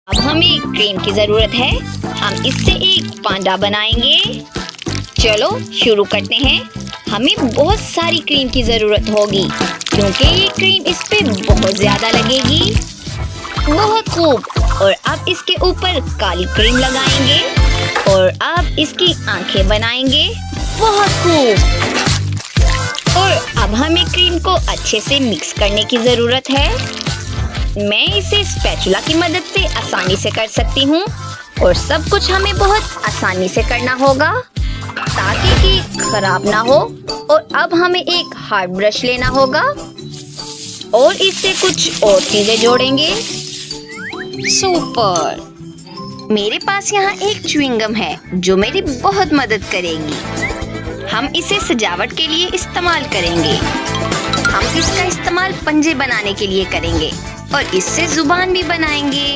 अब हमें क्रीम की जरूरत है। हम इससे एक पांडा बनाएंगे। चलो शुरू करते हैं। हमें बहुत सारी क्रीम की जरूरत होगी क्योंकि ये क्रीम इस पे बहुत ज्यादा लगेगी। बहुत खूब। और अब इसके ऊपर काली क्रीम लगाएंगे और अब इसकी आंखें बनाएंगे। बहुत खूब। और अब हमें क्रीम को अच्छे से मिक्स करने की जरूरत है। मैं इसे स्पैचुला की मदद से आसानी से कर सकती हूँ और सब कुछ हमें बहुत आसानी से करना होगा ताकि केक खराब ना हो। और अब हमें एक हार्ड ब्रश लेना होगा और इससे कुछ और चीजें जोड़ेंगे। सुपर। मेरे पास यहाँ एक च्युइंग गम है जो मेरी बहुत मदद करेगी। हम इसे सजावट के लिए इस्तेमाल करेंगे। हम इसका इस्तेमाल पंजे बनाने के लिए करेंगे और इससे जुबान भी बनाएंगे।